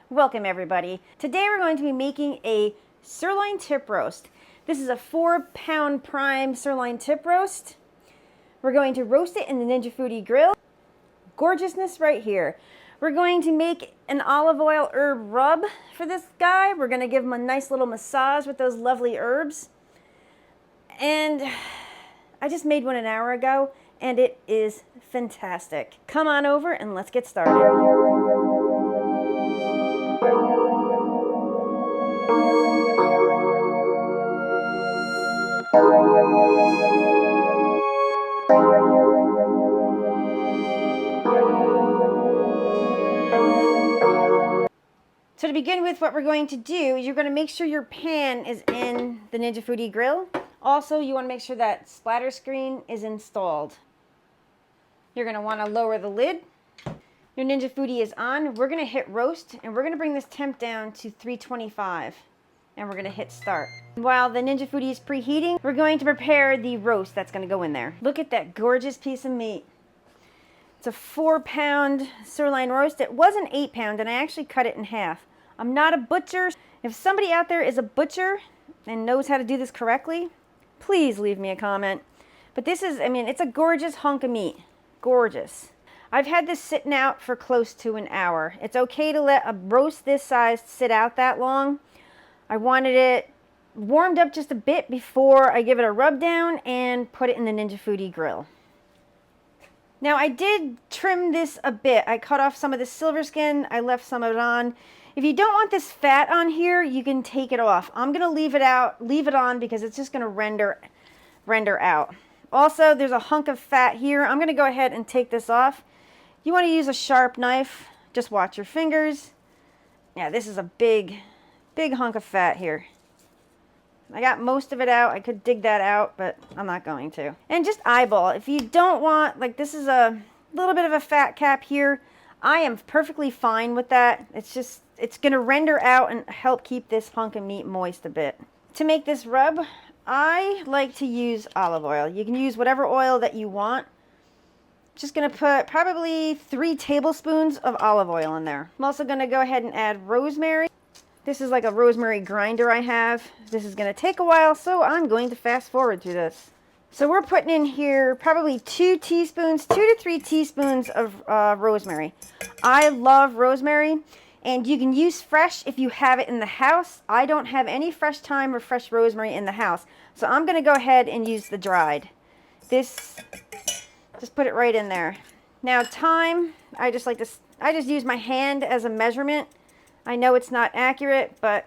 Welcome everybody. Today we're going to be making a sirloin tip roast. This is a 4-pound prime sirloin tip roast. We're going to roast it in the Ninja Foodi Grill. Gorgeousness right here. We're going to make an olive oil herb rub for this guy. We're going to give him a nice little massage with those lovely herbs. And I just made one an hour ago and it is fantastic. Come on over and let's get started. So to begin with, what we're going to do is you're going to make sure your pan is in the Ninja Foodi Grill. Also, you want to make sure that splatter screen is installed. You're going to want to lower the lid. Your Ninja Foodi is on. We're going to hit roast and we're going to bring this temp down to 325 and we're going to hit start. While the Ninja Foodi is preheating, we're going to prepare the roast that's going to go in there. Look at that gorgeous piece of meat. It's a 4-pound sirloin roast. It was an 8-pound and I actually cut it in half. I'm not a butcher. If somebody out there is a butcher and knows how to do this correctly, please leave me a comment. But this is, I mean, it's a gorgeous hunk of meat. Gorgeous. I've had this sitting out for close to an hour. It's okay to let a roast this size sit out that long. I wanted it warmed up just a bit before I give it a rub down and put it in the Ninja Foodi Grill. Now I did trim this a bit. I cut off some of the silver skin. I left some of it on. If you don't want this fat on here, you can take it off. I'm gonna leave it on because it's just gonna render out. Also, there's a hunk of fat here. I'm gonna go ahead and take this off. You wanna use a sharp knife, just watch your fingers. Yeah, this is a big hunk of fat here. I got most of it out. I could dig that out, but I'm not going to. And just eyeball. If you don't want, like this is a little bit of a fat cap here, I am perfectly fine with that. It's just, it's gonna render out and help keep this hunk of meat moist a bit. To make this rub, I like to use olive oil. You can use whatever oil that you want. Just gonna put probably 3 tablespoons of olive oil in there. I'm also gonna go ahead and add rosemary. This is like a rosemary grinder I have. This is going to take a while, so I'm going to fast forward through this. So we're putting in here probably 2 to 3 teaspoons of rosemary. I love rosemary, and you can use fresh if you have it in the house. I don't have any fresh thyme or fresh rosemary in the house, so I'm going to go ahead and use the dried. This, just put it right in there. Now thyme, I just use my hand as a measurement. I know it's not accurate, but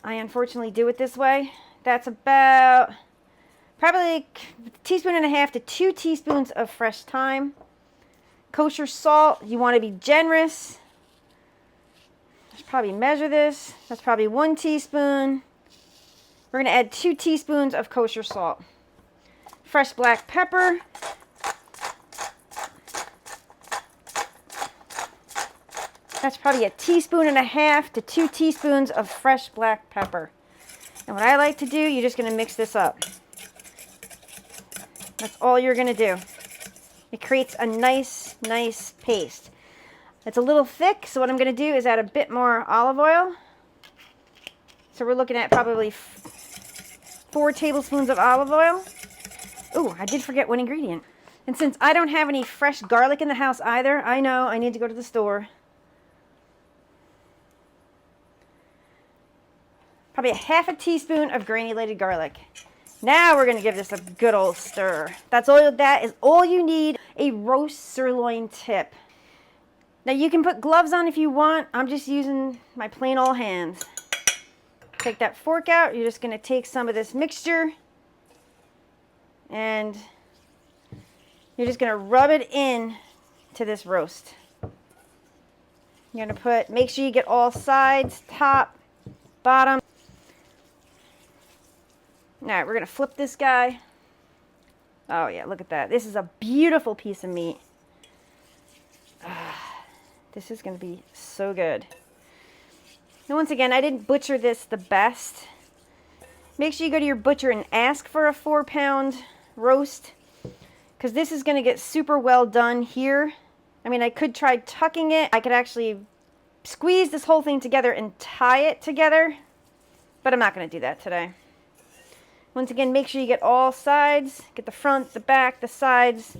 I unfortunately do it this way. That's about probably 1.5 teaspoons to 2 teaspoons of fresh thyme. Kosher salt, you want to be generous. Just probably measure this. That's probably 1 teaspoon. We're going to add 2 teaspoons of kosher salt. Fresh black pepper. That's probably 1.5 teaspoons to 2 teaspoons of fresh black pepper. And what I like to do, you're just going to mix this up. That's all you're going to do. It creates a nice paste. It's a little thick, so what I'm going to do is add a bit more olive oil. So we're looking at probably 4 tablespoons of olive oil. Ooh, I did forget one ingredient. And since I don't have any fresh garlic in the house either, I know I need to go to the store. Probably 1/2 teaspoon of granulated garlic. Now we're going to give this a good old stir. That is all you need, a roast sirloin tip. Now you can put gloves on if you want. I'm just using my plain old hands. Take that fork out. You're just going to take some of this mixture and you're just going to rub it in to this roast. You're going to make sure you get all sides, top, bottom. All right, we're going to flip this guy. Oh, yeah, look at that. This is a beautiful piece of meat. This is going to be so good. And once again, I didn't butcher this the best. Make sure you go to your butcher and ask for a 4-pound roast, because this is going to get super well done here. I mean, I could try tucking it. I could actually squeeze this whole thing together and tie it together, but I'm not going to do that today. Once again, make sure you get all sides, get the front, the back, the sides,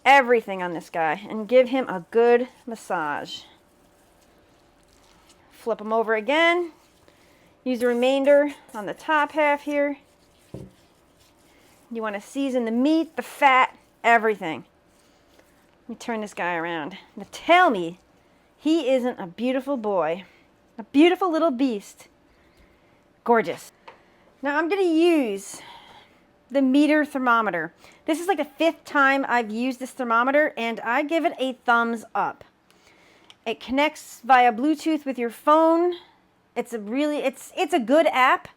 everything on this guy, and give him a good massage. Flip him over again. Use the remainder on the top half here. You want to season the meat, the fat, everything. Let me turn this guy around. Now tell me he isn't a beautiful boy. A beautiful little beast. Gorgeous. Now I'm going to use the meter thermometer. This is like the 5th time I've used this thermometer, and I give it a thumbs up. It connects via Bluetooth with your phone. It's a good app.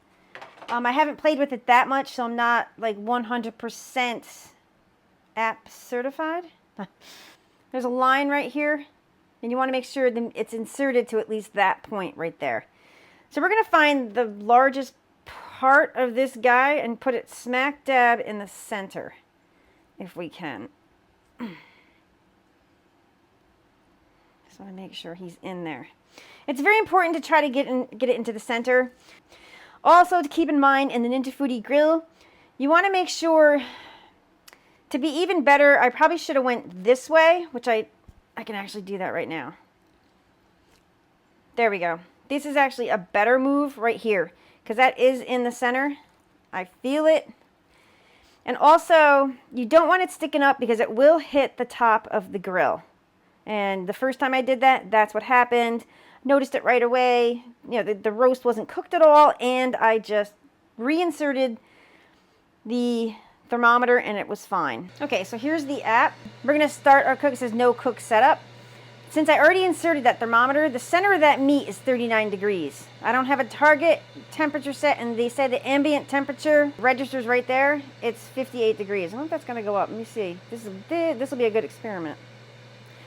I haven't played with it that much, so I'm not like 100% app certified. There's a line right here, and you want to make sure that it's inserted to at least that point right there. So we're going to find the largest part of this guy and put it smack dab in the center, if we can. Just want to make sure he's in there. It's very important to try to get it into the center. Also, to keep in mind, in the Ninja Foodi Grill, you want to make sure, to be even better, I probably should have went this way, which I can actually do that right now. There we go. This is actually a better move right here, because that is in the center. I feel it. And also, you don't want it sticking up because it will hit the top of the grill. And the first time I did that, that's what happened. Noticed it right away. You know, the roast wasn't cooked at all, and I just reinserted the thermometer and it was fine. Okay, so here's the app. We're gonna start our cook. It says no cook setup. Since I already inserted that thermometer, the center of that meat is 39 degrees. I don't have a target temperature set, and they say the ambient temperature registers right there. It's 58 degrees. I wonder if that's gonna go up. Let me see. This will be a good experiment.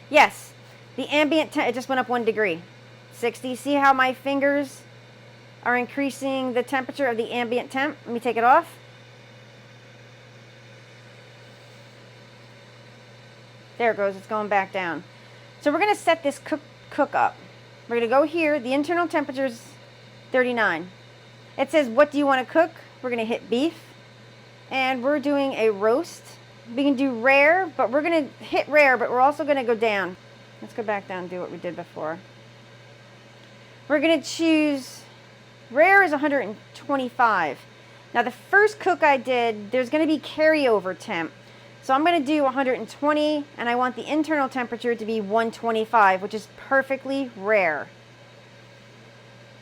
Yes, the ambient it just went up 1 degree. 60. See how my fingers are increasing the temperature of the ambient temp? Let me take it off. There it goes. It's going back down. So we're going to set this cook up. We're going to go here. The internal temperature is 39. It says, what do you want to cook? We're going to hit beef. And we're doing a roast. We can do rare, but we're going to hit rare, but we're also going to go down. Let's go back down and do what we did before. We're going to choose, rare is 125. Now the first cook I did, there's going to be carryover temp. So I'm going to do 120, and I want the internal temperature to be 125, which is perfectly rare.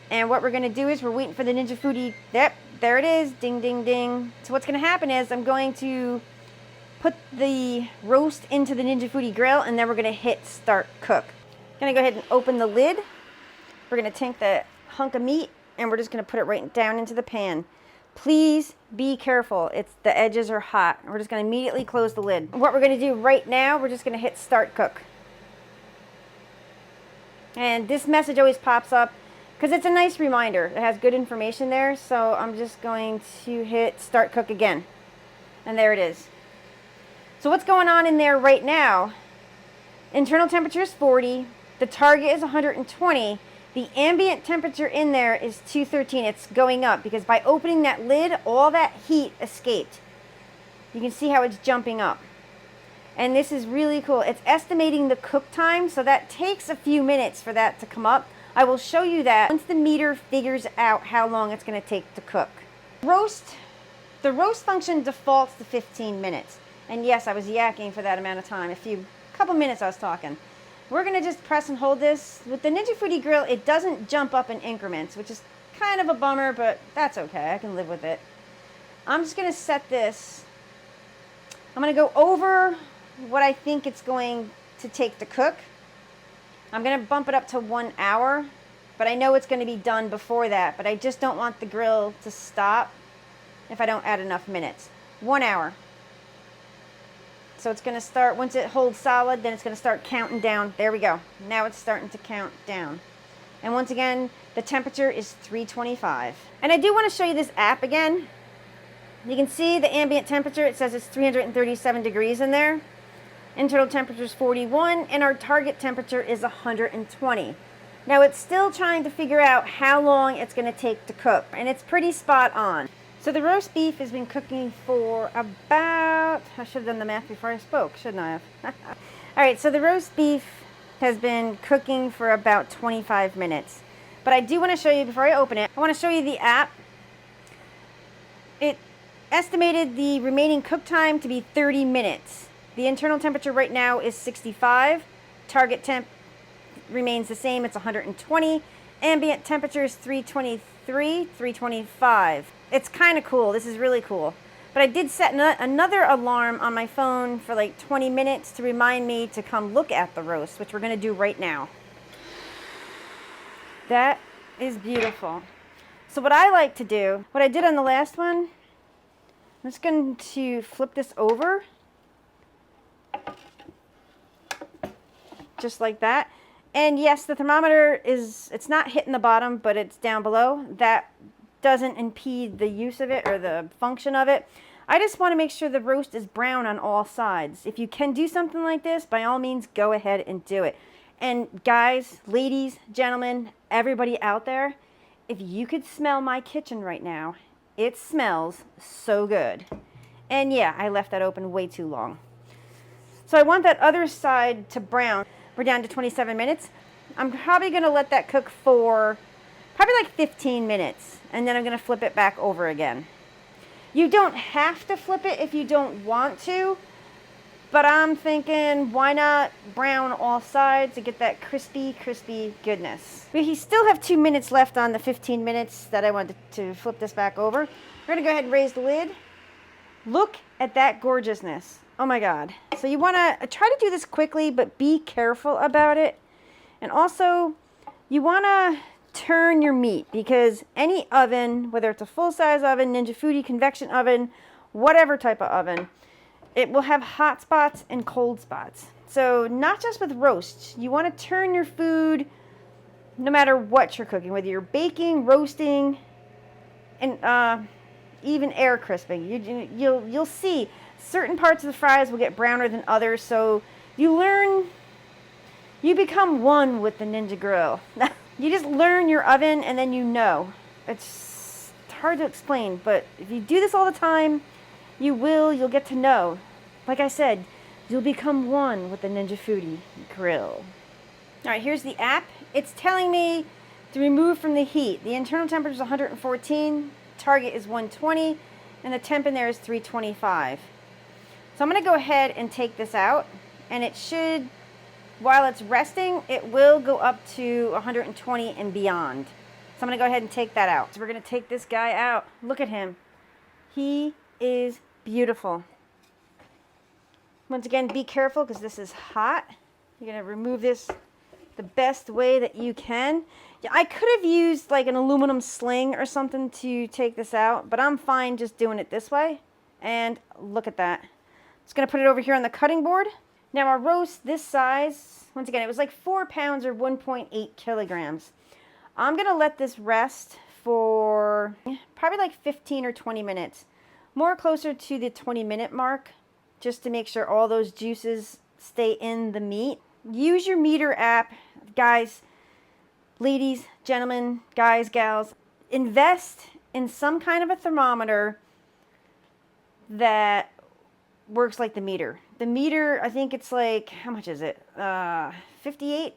And what we're going to do is we're waiting for the Ninja Foodi. Yep, there it is. Ding, ding, ding. So what's going to happen is I'm going to put the roast into the Ninja Foodi Grill, and then we're going to hit start cook. I'm going to go ahead and open the lid. We're going to take the hunk of meat, and we're just going to put it right down into the pan. Please be careful. The edges are hot. We're just going to immediately close the lid. What we're going to do right now, we're just going to hit start cook. And this message always pops up because it's a nice reminder. It has good information there. So I'm just going to hit start cook again. And there it is. So what's going on in there right now? Internal temperature is 40. The target is 120. The ambient temperature in there is 213. It's going up because by opening that lid, all that heat escaped. You can see how it's jumping up. And this is really cool. It's estimating the cook time, so that takes a few minutes for that to come up. I will show you that once the meter figures out how long it's going to take to cook. The roast function defaults to 15 minutes. And yes, I was yakking for that amount of time. Couple minutes I was talking. We're going to just press and hold this. With the Ninja Foodi Grill, it doesn't jump up in increments, which is kind of a bummer, but that's okay. I can live with it. I'm just going to set this. I'm going to go over what I think it's going to take to cook. I'm going to bump it up to 1 hour, but I know it's going to be done before that, but I just don't want the grill to stop if I don't add enough minutes. 1 hour. So it's going to start, once it holds solid, then it's going to start counting down. There we go. Now it's starting to count down. And once again, the temperature is 325. And I do want to show you this app again. You can see the ambient temperature. It says it's 337 degrees in there. Internal temperature is 41, and our target temperature is 120. Now it's still trying to figure out how long it's going to take to cook, and it's pretty spot on. So the roast beef has been cooking for about, I should have done the math before I spoke, shouldn't I have? All right, so the roast beef has been cooking for about 25 minutes. But I do want to show you, before I open it, I want to show you the app. It estimated the remaining cook time to be 30 minutes. The internal temperature right now is 65. Target temp remains the same, it's 120. Ambient temperature is 323, 325. It's kind of cool. This is really cool. But I did set another alarm on my phone for like 20 minutes to remind me to come look at the roast, which we're going to do right now. That is beautiful. So what I like to do, what I did on the last one, I'm just going to flip this over. Just like that. And yes, the thermometer it's not hitting the bottom, but it's down below. That doesn't impede the use of it or the function of it. I just want to make sure the roast is brown on all sides. If you can do something like this, by all means, go ahead and do it. And guys, ladies, gentlemen, everybody out there, if you could smell my kitchen right now, it smells so good. And yeah, I left that open way too long. So I want that other side to brown. We're down to 27 minutes. I'm probably going to let that cook for probably like 15 minutes. And then I'm going to flip it back over again. You don't have to flip it if you don't want to. But I'm thinking, why not brown all sides to get that crispy, crispy goodness. We still have 2 minutes left on the 15 minutes that I wanted to flip this back over. We're going to go ahead and raise the lid. Look at that gorgeousness. Oh my God. So you want to try to do this quickly, but be careful about it. And also, you want to turn your meat, because any oven, whether it's a full-size oven, Ninja Foodi convection oven, whatever type of oven, it will have hot spots and cold spots. So not just with roasts, you want to turn your food no matter what you're cooking, whether you're baking, roasting, and even air crisping. You'll see certain parts of the fries will get browner than others, so you become one with the Ninja Grill. You just learn your oven and then you know. It's hard to explain, but if you do this all the time, you'll get to know. Like I said, you'll become one with the Ninja Foodi Grill. All right, here's the app. It's telling me to remove from the heat. The internal temperature is 114, target is 120, and the temp in there is 325. So I'm going to go ahead and take this out, and it should, while it's resting, it will go up to 120 and beyond. So I'm going to go ahead and take that out. So we're going to take this guy out. Look at him. He is beautiful. Once again, be careful because this is hot. You're going to remove this the best way that you can. I could have used like an aluminum sling or something to take this out, but I'm fine just doing it this way. And look at that. Just going to put it over here on the cutting board. Now our roast this size, once again, it was like 4 pounds or 1.8 kilograms. I'm going to let this rest for probably like 15 or 20 minutes. More closer to the 20-minute mark, just to make sure all those juices stay in the meat. Use your meter app, guys, ladies, gentlemen, guys, gals. Invest in some kind of a thermometer that works like the meter. The meter, I think it's like, how much is it? $58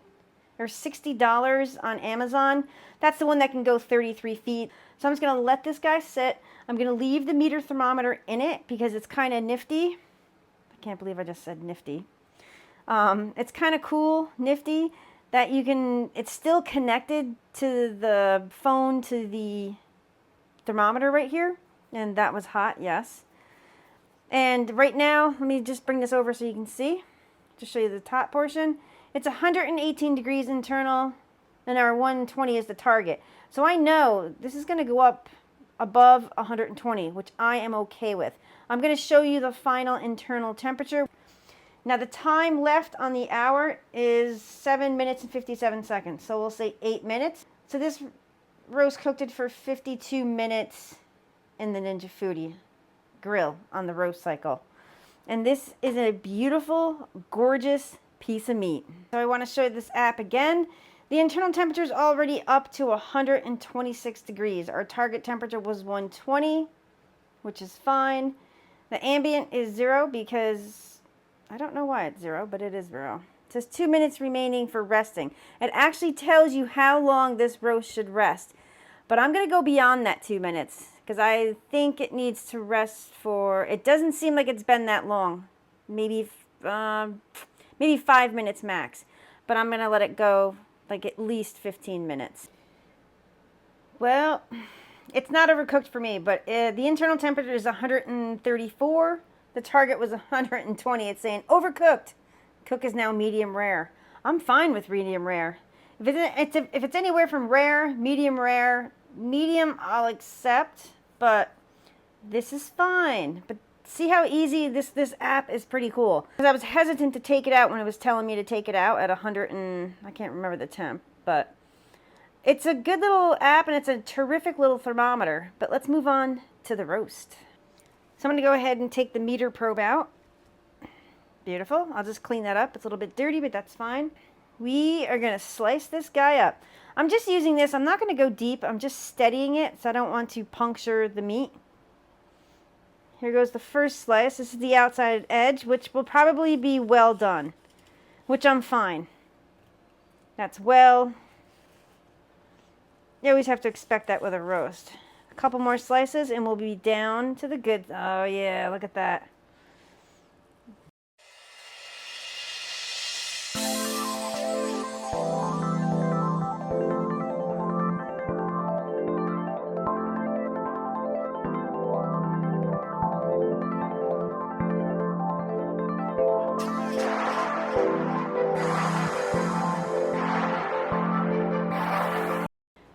or $60 on Amazon. That's the one that can go 33 feet. So I'm just going to let this guy sit. I'm going to leave the meter thermometer in it because it's kind of nifty. I can't believe I just said nifty. It's kind of cool, nifty, that you can, it's still connected to the phone, to the thermometer right here. And that was hot, yes. And right now, let me just bring this over so you can see. Just show you the top portion. It's 118 degrees internal, and our 120 is the target. So I know this is going to go up above 120, which I am okay with. I'm going to show you the final internal temperature. Now the time left on the hour is 7 minutes and 57 seconds. So we'll say 8 minutes. So this roast cooked it for 52 minutes in the Ninja Foodi Grill on the roast cycle. And this is a beautiful, gorgeous piece of meat. So I want to show you this app again. The internal temperature is already up to 126 degrees. Our target temperature was 120, which is fine. The ambient is 0 because I don't know why it's 0, but it is 0. It says 2 minutes remaining for resting. It actually tells you how long this roast should rest. But I'm going to go beyond that 2 minutes because I think it needs to rest for, it doesn't seem like it's been that long. Maybe 5 minutes max. But I'm going to let it go like at least 15 minutes. Well, it's not overcooked for me, but the internal temperature is 134. The target was 120. It's saying overcooked. Cook is now medium rare. I'm fine with medium rare. If it's anywhere from rare, medium, I'll accept, but this is fine. But see how easy this app is pretty cool. Because I was hesitant to take it out when it was telling me to take it out at 100 and I can't remember the temp, but it's a good little app and it's a terrific little thermometer. But let's move on to the roast. So I'm going to go ahead and take the meter probe out. Beautiful. I'll just clean that up. It's a little bit dirty, but that's fine. We are going to slice this guy up. I'm just using this. I'm not going to go deep. I'm just steadying it so I don't want to puncture the meat. Here goes the first slice. This is the outside edge, which will probably be well done, which I'm fine. That's well. You always have to expect that with a roast. A couple more slices and we'll be down to the good. Oh yeah, look at that.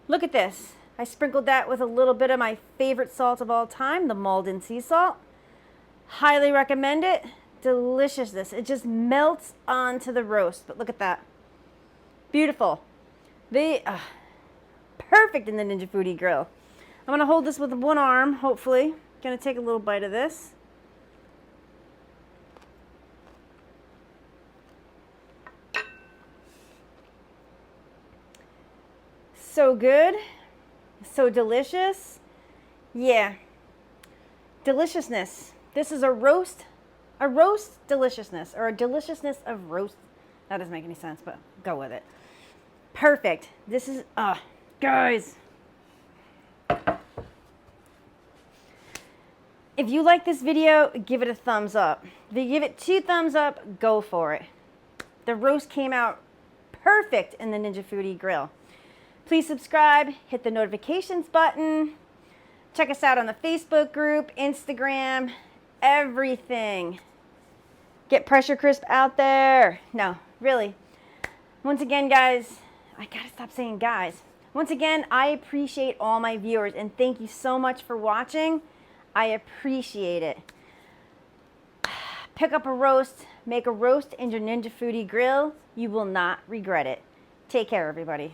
Look at this. I sprinkled that with a little bit of my favorite salt of all time, the Malden sea salt. Highly recommend it. Deliciousness. It just melts onto the roast. But look at that. Beautiful. Perfect in the Ninja Foodi Grill. I'm going to hold this with one arm, hopefully. Going to take a little bite of this. So good, so delicious. Yeah, deliciousness. This is a roast deliciousness, or a deliciousness of roast. That doesn't make any sense, but go with it. Perfect. This is, guys. If you like this video, give it a thumbs up. If you give it 2 thumbs up, go for it. The roast came out perfect in the Ninja Foodi Grill. Please subscribe, hit the notifications button. Check us out on the Facebook group, Instagram, everything. Get Pressure Crisp out there. No, really. Once again, guys, I gotta stop saying guys. Once again, I appreciate all my viewers and thank you so much for watching. I appreciate it. Pick up a roast, make a roast in your Ninja Foodi Grill. You will not regret it. Take care, everybody.